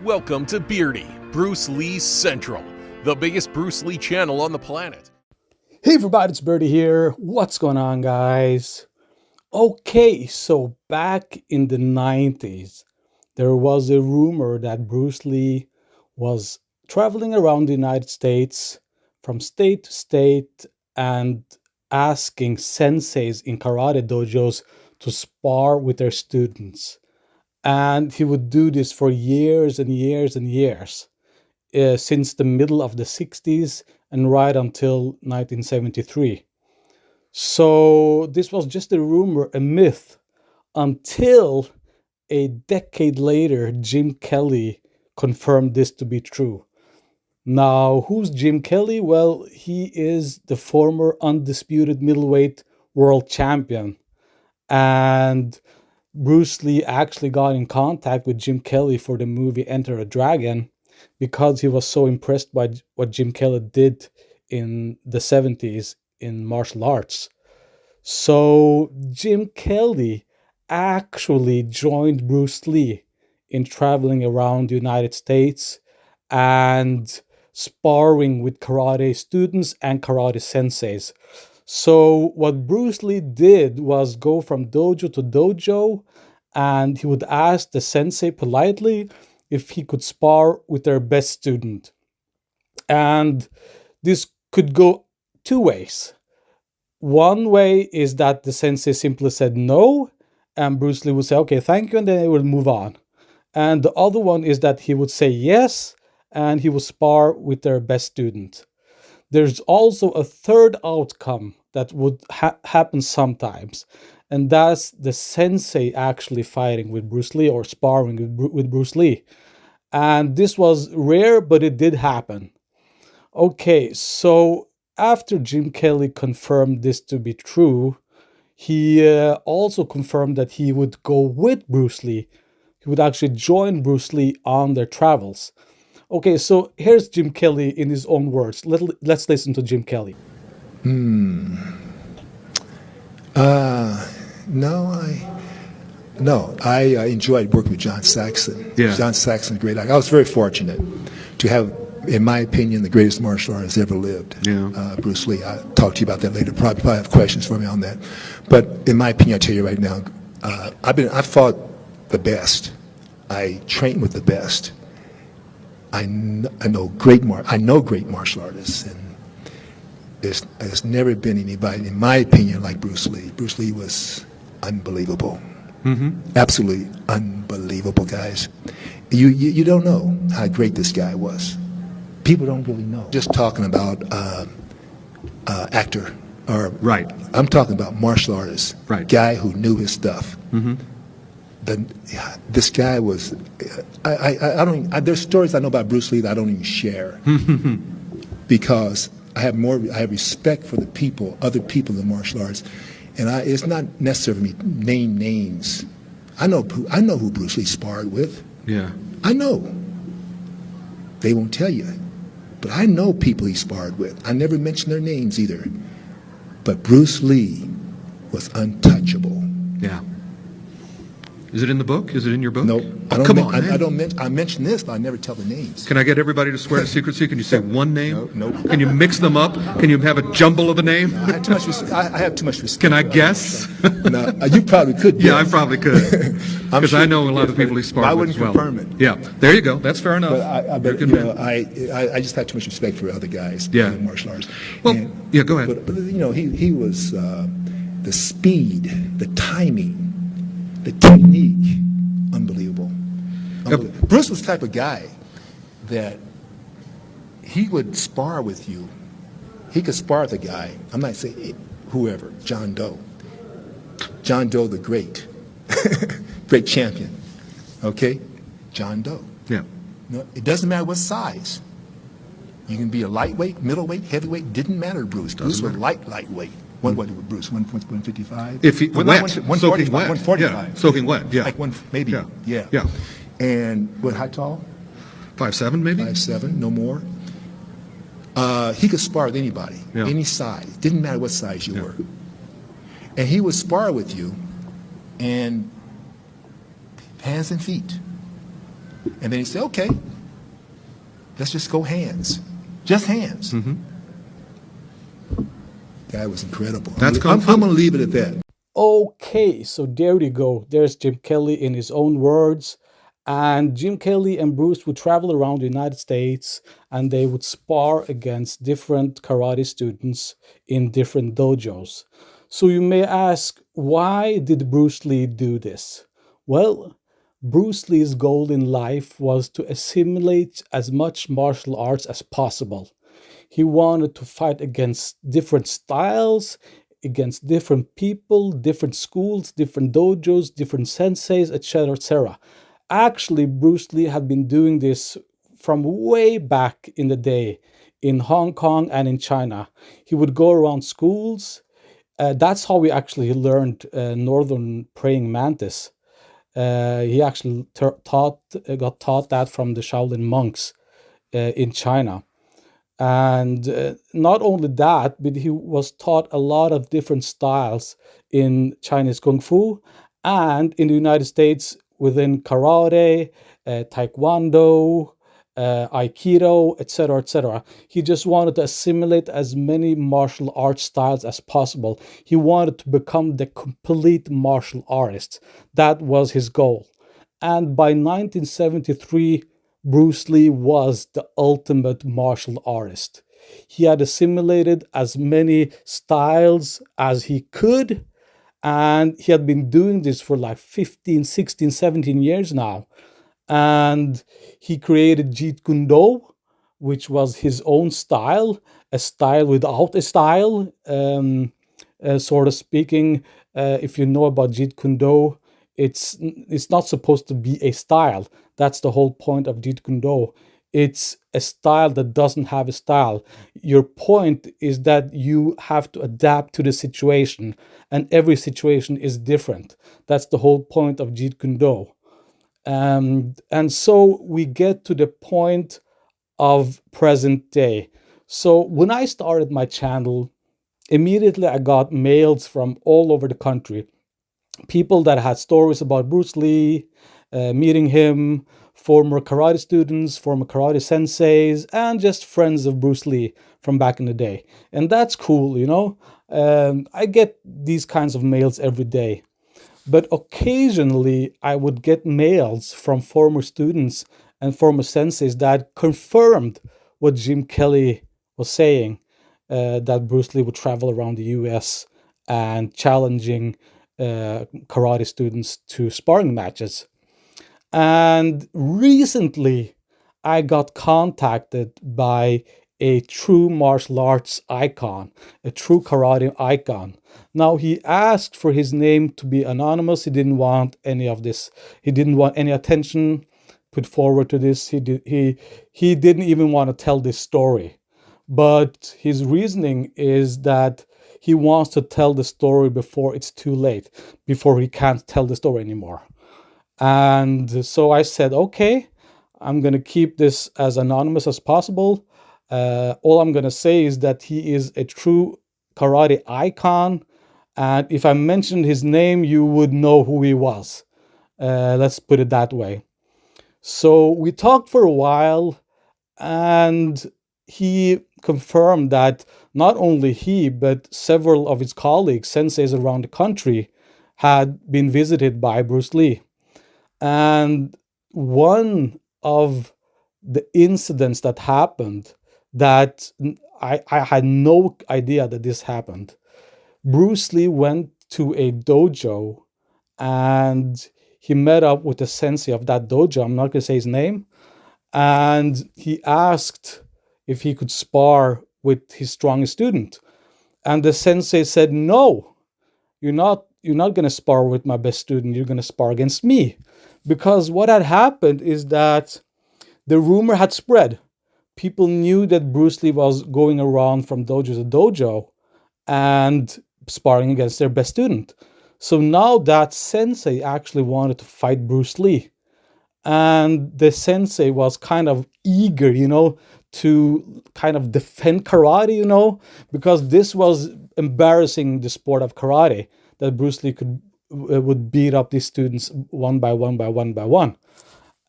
Welcome to Beardy, Bruce Lee Central, the biggest Bruce Lee channel on the planet. Hey everybody, it's Birdie here. What's going on, guys? Okay, so back in the 90s, there was a rumor that Bruce Lee was traveling around the United States from state to state and asking senseis in karate dojos to spar with their students. And he would do this for years and years and years, since the middle of the 60s and right until 1973. So this was just a rumor, a myth, until a decade later, Jim Kelly confirmed this to be true. Now, who's Jim Kelly? Well, he is the former undisputed middleweight world champion. And Bruce Lee actually got in contact with Jim Kelly for the movie Enter a Dragon because he was so impressed by what Jim Kelly did in the 70s in martial arts. So Jim Kelly actually joined Bruce Lee in traveling around the United States and sparring with karate students and karate senseis. So what Bruce Lee did was go from dojo to dojo, and he would ask the sensei politely if he could spar with their best student. And this could go two ways. One way is that the sensei simply said no, and Bruce Lee would say, okay, thank you, and then he will move on. And the other one is that he would say yes, and he would spar with their best student. There's also a third outcome that would happen sometimes, and that's the sensei actually fighting with Bruce Lee or sparring with Bruce Lee. And this was rare, but it did happen. Okay, so after Jim Kelly confirmed this to be true, he also confirmed that he would go with Bruce Lee. He would actually join Bruce Lee on their travels. Okay, so here's Jim Kelly in his own words. Let's listen to Jim Kelly. I enjoyed working with John Saxon. Yeah. John Saxon's great. I was very fortunate to have, in my opinion, the greatest martial artist ever lived. Yeah. Bruce Lee. I'll talk to you about that later. Probably have questions for me on that. But in my opinion, I'll tell you right now, I fought the best. I trained with the best. I know great martial artists, and there's never been anybody, in my opinion, like Bruce Lee. Bruce Lee was unbelievable. Absolutely unbelievable, guys. You don't know how great this guy was. People don't really know. Just talking about actor, or Right. I'm talking about martial artist. Right. Guy who knew his stuff. This guy was. There's stories I know about Bruce Lee that I don't even share because I have respect for the people, other people in martial arts. And it's not necessary for me to name names. I know who Bruce Lee sparred with. Yeah. I know. They won't tell you. But I know people he sparred with. I never mention their names either. But Bruce Lee was untouchable. Yeah. Is it in the book? Is it in your book? No. I mention this, but I never tell the names. Can I get everybody to swear to secrecy? Can you say one name? No. Can you mix them up? Can you have a jumble of a name? I have too much respect. Can I guess? No, you probably could. Yeah, I guess. probably could. Because I know a lot of people he sparred I with wouldn't as well. confirm it. Yeah, there you go. That's fair enough. But You're a good man. I just have too much respect for other guys Yeah. in martial arts. Well, yeah, go ahead. But he was the speed, the timing, the technique, unbelievable. Bruce was the type of guy that he would spar with you. He could spar with a guy. I'm not saying whoever, John Doe. John Doe the great. Great champion. Okay? John Doe. Yeah. No, it doesn't matter what size. You can be a lightweight, middleweight, heavyweight. Didn't matter, Bruce. Bruce was lightweight. What was Bruce? 155? If he Well, wet, not soaking 145. wet. 145. Yeah, soaking wet. Yeah. Like one, maybe. Yeah. Yeah. And what, how tall? 5'7", maybe. 5'7", no more. He could spar with anybody, any size. Didn't matter what size you were. And he would spar with you, and hands and feet. And then he said, okay, let's just go hands. Just hands. That was incredible. That's I'm kung fu. going to leave it at that. Okay, so there you go. There's Jim Kelly in his own words. And Jim Kelly and Bruce would travel around the United States and they would spar against different karate students in different dojos. So you may ask, why did Bruce Lee do this? Well, Bruce Lee's goal in life was to assimilate as much martial arts as possible. He wanted to fight against different styles, against different people, different schools, different dojos, different senseis, etc., etc. Actually, Bruce Lee had been doing this from way back in the day in Hong Kong and in China. He would go around schools. That's how we actually learned Northern Praying Mantis. He actually got taught that from the Shaolin monks in China. And not only that, but he was taught a lot of different styles in Chinese Kung Fu and in the United States within karate, taekwondo, aikido, etc., etc. He just wanted to assimilate as many martial arts styles as possible. He wanted to become the complete martial artist. That was his goal. And by 1973, Bruce Lee was the ultimate martial artist. He had assimilated as many styles as he could, and he had been doing this for like 15, 16, 17 years now. And he created Jeet Kune Do, which was his own style, a style without a style, sort of speaking. If you know about Jeet Kune Do, it's not supposed to be a style. That's the whole point of Jeet Kune Do. It's a style that doesn't have a style. Your point is that you have to adapt to the situation, and every situation is different. That's the whole point of Jeet Kune Do. And so we get to the point of present day. So when I started my channel, immediately I got mails from all over the country. People that had stories about Bruce Lee, meeting him, former karate students, former karate senseis, and just friends of Bruce Lee from back in the day. And that's cool, you know. I get these kinds of mails every day. But occasionally I would get mails from former students and former senseis that confirmed what Jim Kelly was saying, that Bruce Lee would travel around the US and challenging karate students to sparring matches. And recently, I got contacted by a true martial arts icon, a true karate icon. Now, he asked for his name to be anonymous. He didn't want any of this. He didn't want any attention put forward to this. He didn't even want to tell this story. But his reasoning is that he wants to tell the story before it's too late, before he can't tell the story anymore. And so I said, okay, I'm going to keep this as anonymous as possible. All I'm going to say is that he is a true karate icon. And if I mentioned his name, you would know who he was. Let's put it that way. So we talked for a while, and he confirmed that not only he, but several of his colleagues, senseis around the country, had been visited by Bruce Lee. And one of the incidents that happened that I had no idea that this happened. Bruce Lee went to a dojo and he met up with the sensei of that dojo. I'm not going to say his name. And he asked if he could spar with his strongest student. And the sensei said, no, you're not going to spar with my best student. You're going to spar against me. Because what had happened is that the rumor had spread. People knew that Bruce Lee was going around from dojo to dojo and sparring against their best student. So now that sensei actually wanted to fight Bruce Lee. And the sensei was kind of eager, to kind of defend karate, because this was embarrassing the sport of karate, that Bruce Lee would beat up these students one by one by one by one.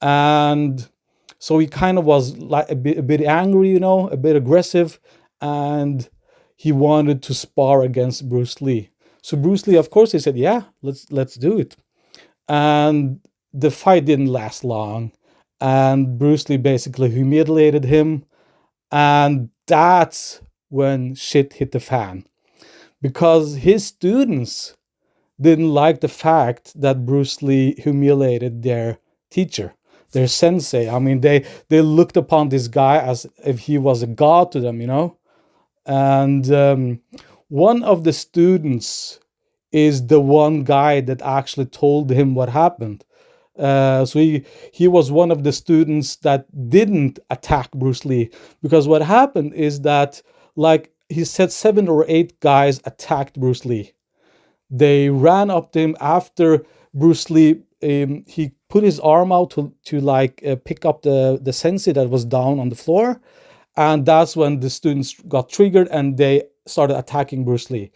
And so he kind of was like a bit angry, a bit aggressive, and he wanted to spar against Bruce Lee. So Bruce Lee, of course, he said, "Yeah, let's do it." And the fight didn't last long, and Bruce Lee basically humiliated him, and that's when shit hit the fan, because his students didn't like the fact that Bruce Lee humiliated their teacher, their sensei. I mean, they looked upon this guy as if he was a god to them, And one of the students is the one guy that actually told him what happened. So he was one of the students that didn't attack Bruce Lee, because what happened is that, like he said, 7 or 8 guys attacked Bruce Lee. They ran up to him after Bruce Lee. He put his arm out to like pick up the sensei that was down on the floor, and that's when the students got triggered and they started attacking Bruce Lee.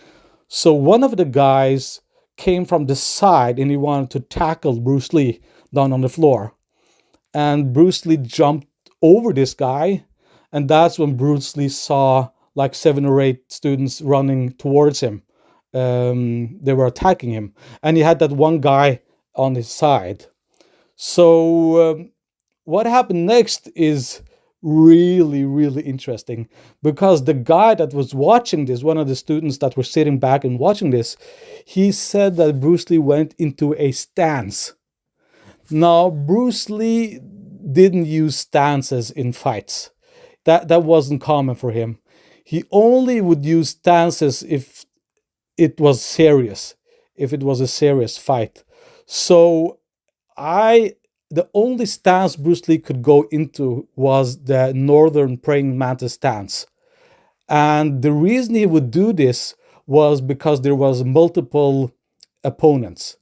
So one of the guys came from the side and he wanted to tackle Bruce Lee down on the floor, and Bruce Lee jumped over this guy, and that's when Bruce Lee saw like 7 or 8 students running towards him. They were attacking him, and he had that one guy on his side. So what happened next is really, really interesting, because the guy that was watching this, one of the students that were sitting back and watching this, he said that Bruce Lee went into a stance. Now, Bruce Lee didn't use stances in fights. That wasn't common for him. He only would use stances if it was serious, if it was a serious fight. So the only stance Bruce Lee could go into was the northern praying mantis stance. And the reason he would do this was because there was multiple opponents.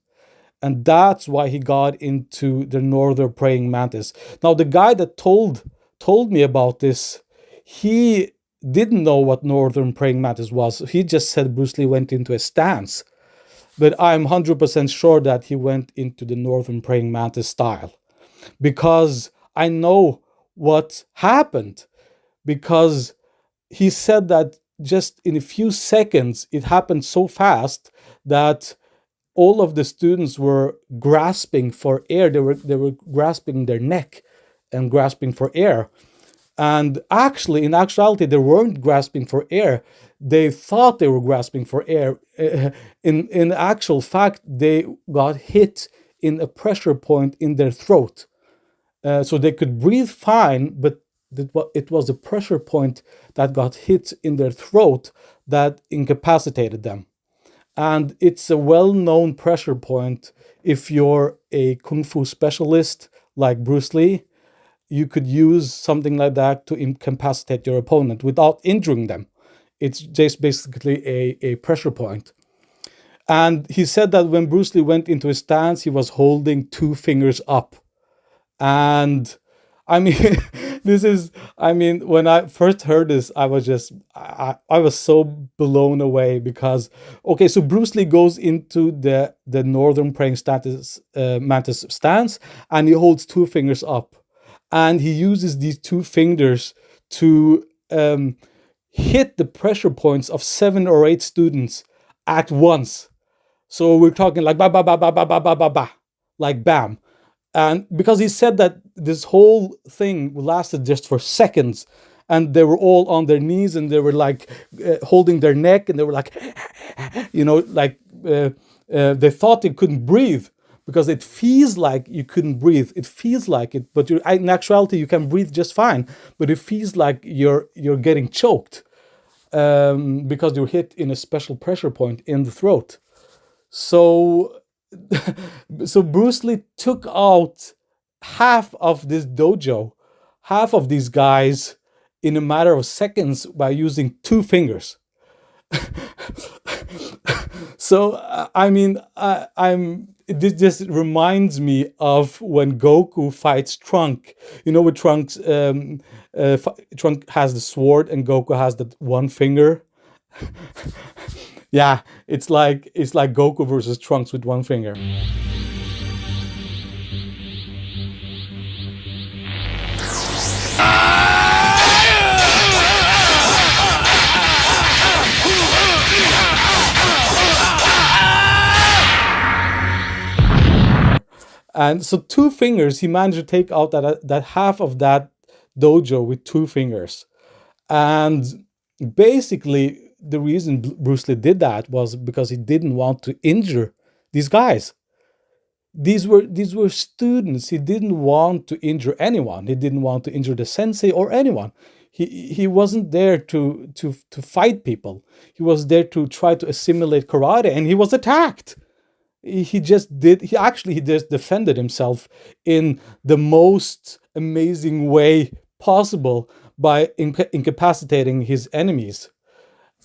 And that's why he got into the northern praying mantis. Now, the guy that told me about this, he didn't know what northern praying mantis was. He just said Bruce Lee went into a stance. But I'm 100% sure that he went into the northern praying mantis style, because I know what happened. Because he said that just in a few seconds, it happened so fast that all of the students were grasping for air. They were grasping their neck and grasping for air. And actually, in actuality, they weren't grasping for air. They thought they were grasping for air. In actual fact, they got hit in a pressure point in their throat. So they could breathe fine, but it was a pressure point that got hit in their throat that incapacitated them. And it's a well-known pressure point. If you're a kung fu specialist like Bruce Lee, you could use something like that to incapacitate your opponent without injuring them. It's just basically a pressure point. And he said that when Bruce Lee went into his stance, he was holding 2 fingers up. And I mean, when I first heard this, I was so blown away, because, okay, so Bruce Lee goes into the northern praying mantis stance, and he holds 2 fingers up. And he uses these 2 fingers to hit the pressure points of 7 or 8 students at once. So we're talking like ba ba ba ba ba ba ba ba ba, like bam. And because he said that this whole thing lasted just for seconds, and they were all on their knees, and they were like holding their neck, and they were like, they thought they couldn't breathe, because it feels like you couldn't breathe. It feels like it, but in actuality, you can breathe just fine. But it feels like you're getting choked because you're hit in a special pressure point in the throat. So Bruce Lee took out half of this dojo, half of these guys, in a matter of seconds by using 2 fingers. So this just reminds me of when Goku fights Trunk. With Trunks, Trunk has the sword and Goku has that 1 finger. Yeah, it's like Goku versus Trunks with 1 finger. And so 2 fingers, he managed to take out that half of that dojo with 2 fingers. And basically, the reason Bruce Lee did that was because he didn't want to injure these guys. These were students. He didn't want to injure anyone. He didn't want to injure the sensei or anyone. He wasn't there to fight people. He was there to try to assimilate karate, and he was attacked. He just defended himself in the most amazing way possible by incapacitating his enemies.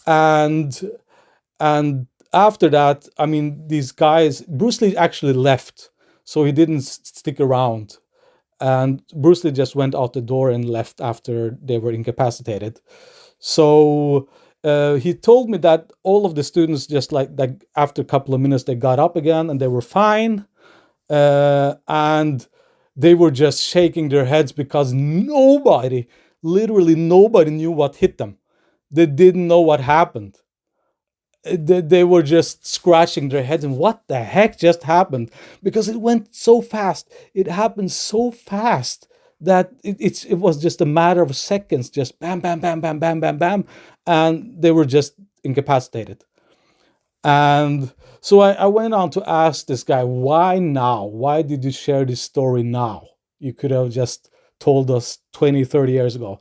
And and after that, I mean, these guys, Bruce Lee actually left, so he didn't stick around. And Bruce Lee just went out the door and left after they were incapacitated. So he told me that all of the students, just like that, after a couple of minutes, they got up again and they were fine. And they were just shaking their heads because nobody, literally nobody, knew what hit them. They didn't know what happened. They were just scratching their heads and what the heck just happened, because it went so fast. It happened so fast that it was just a matter of seconds, just bam, bam, bam, bam, bam, bam, bam, and they were just incapacitated. And so I went on to ask this guy, why now? Why did you share this story now? You could have just told us 20, 30 years ago.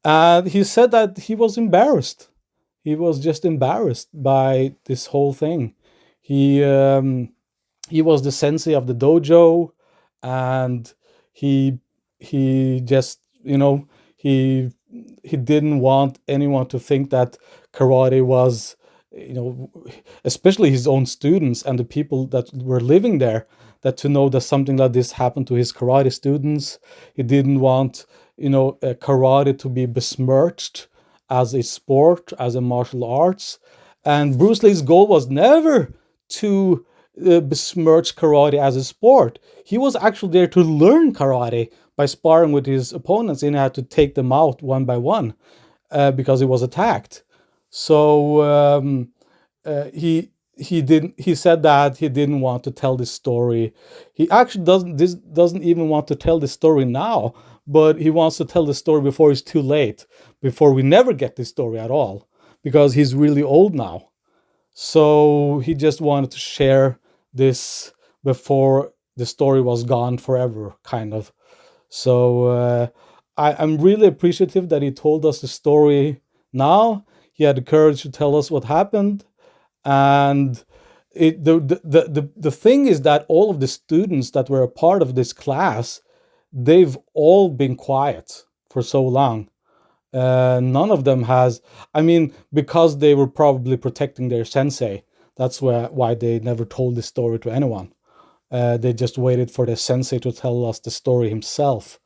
And he said that he was embarrassed. He was just embarrassed by this whole thing. He um, he was the sensei of the dojo, and he he just, he he didn't want anyone to think that karate was, you know especially his own students and the people that were living there, that to know that something like this happened to his karate students. He didn't want, karate to be besmirched as a sport, as a martial arts. And Bruce Lee's goal was never to besmirch karate as a sport. He was actually there to learn karate by sparring with his opponents, and he had to take them out one by one because he was attacked. So he said that he didn't want to tell this story. He actually doesn't even want to tell this story now, but he wants to tell the story before it's too late, before we never get this story at all, because he's really old now. So he just wanted to share this before the story was gone forever, kind of. So I'm really appreciative that he told us the story now. He had the courage to tell us what happened. And the thing is that all of the students that were a part of this class, they've all been quiet for so long. None of them has, I mean, because they were probably protecting their sensei. That's why they never told this story to anyone. They just waited for the sensei to tell us the story himself.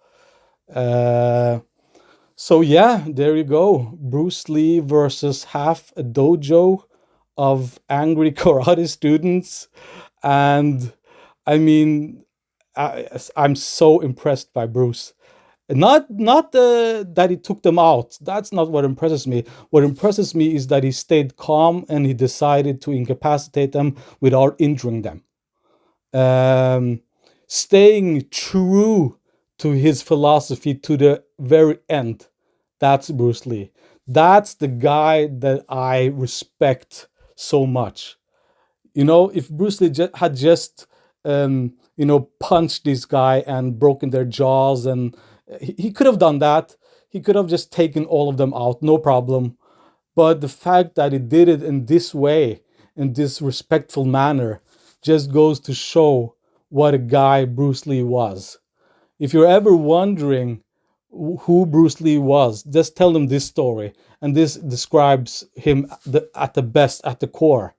Uh, so yeah, there you go. Bruce Lee versus half a dojo of angry karate students. And I mean, I'm so impressed by Bruce. Not that he took them out. That's not what impresses me. What impresses me is that he stayed calm and he decided to incapacitate them without injuring them. Um, Staying true to his philosophy to the very end. That's Bruce Lee. That's the guy that I respect so much. If Bruce Lee had just, punched this guy and broken their jaws, and he could have done that. He could have just taken all of them out, no problem. But the fact that he did it in this way, in this respectful manner, just goes to show what a guy Bruce Lee was. If you're ever wondering who Bruce Lee was, just tell them this story, and this describes him at the best, at the core.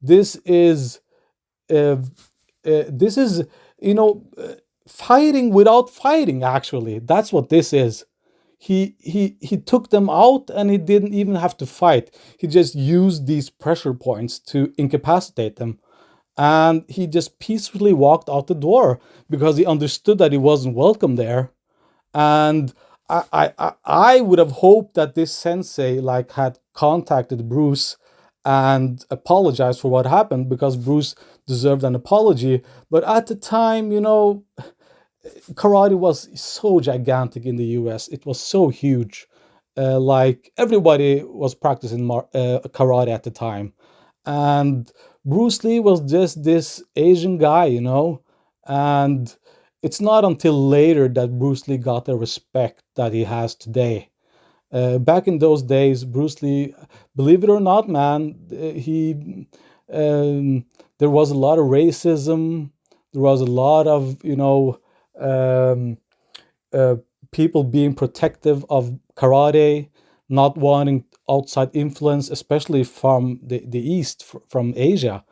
This is uh, this is fighting without fighting. Actually, that's what this is. He took them out, and he didn't even have to fight. He just used these pressure points to incapacitate them, and he just peacefully walked out the door because he understood that he wasn't welcome there. And I would have hoped that this sensei like had contacted Bruce and apologized for what happened, because Bruce deserved an apology. But at the time, karate was so gigantic in the US. It was so huge. Like everybody was practicing karate at the time. And Bruce Lee was just this Asian guy, and it's not until later that Bruce Lee got the respect that he has today. Back in those days, Bruce Lee, believe it or not, man, there was a lot of racism. There was a lot of, um, uh, people being protective of karate, not wanting outside influence, especially from the East, from Asia.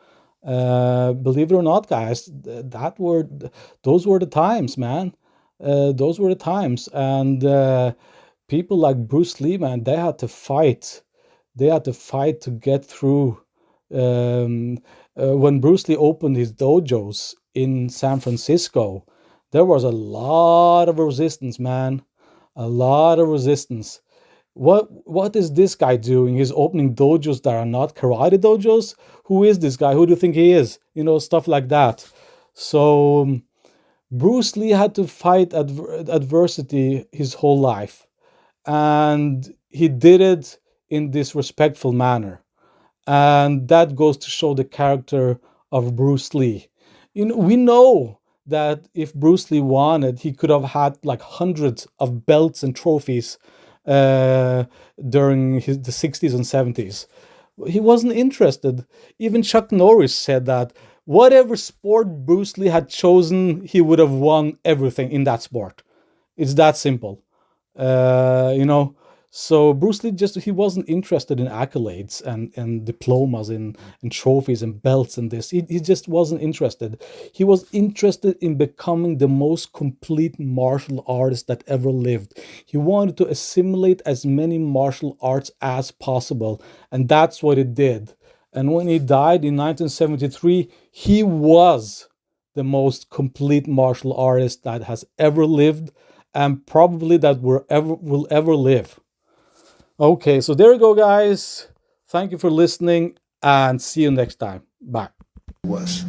Believe it or not, guys, those were the times, man. Those were the times, and people like Bruce Lee, man, they had to fight. They had to fight to get through. When Bruce Lee opened his dojos in San Francisco, there was a lot of resistance, man. A lot of resistance. What is this guy doing? He's opening dojos that are not karate dojos. Who is this guy? Who do you think he is? Stuff like that. So Bruce Lee had to fight adversity his whole life, and he did it in this respectful manner. And that goes to show the character of Bruce Lee. We know that if Bruce Lee wanted, he could have had like hundreds of belts and trophies uh, during the 60s and 70s. He wasn't interested. Even Chuck Norris said that whatever sport Bruce Lee had chosen, he would have won everything in that sport. It's that simple. uh, you know. So Bruce Lee, just he wasn't interested in accolades and diplomas and trophies and belts and this. He just wasn't interested. He was interested in becoming the most complete martial artist that ever lived. He wanted to assimilate as many martial arts as possible, and that's what he did. And when he died in 1973, he was the most complete martial artist that has ever lived, and probably that will ever live. Okay, so there you go, guys. Thank you for listening, and see you next time. Bye. Was.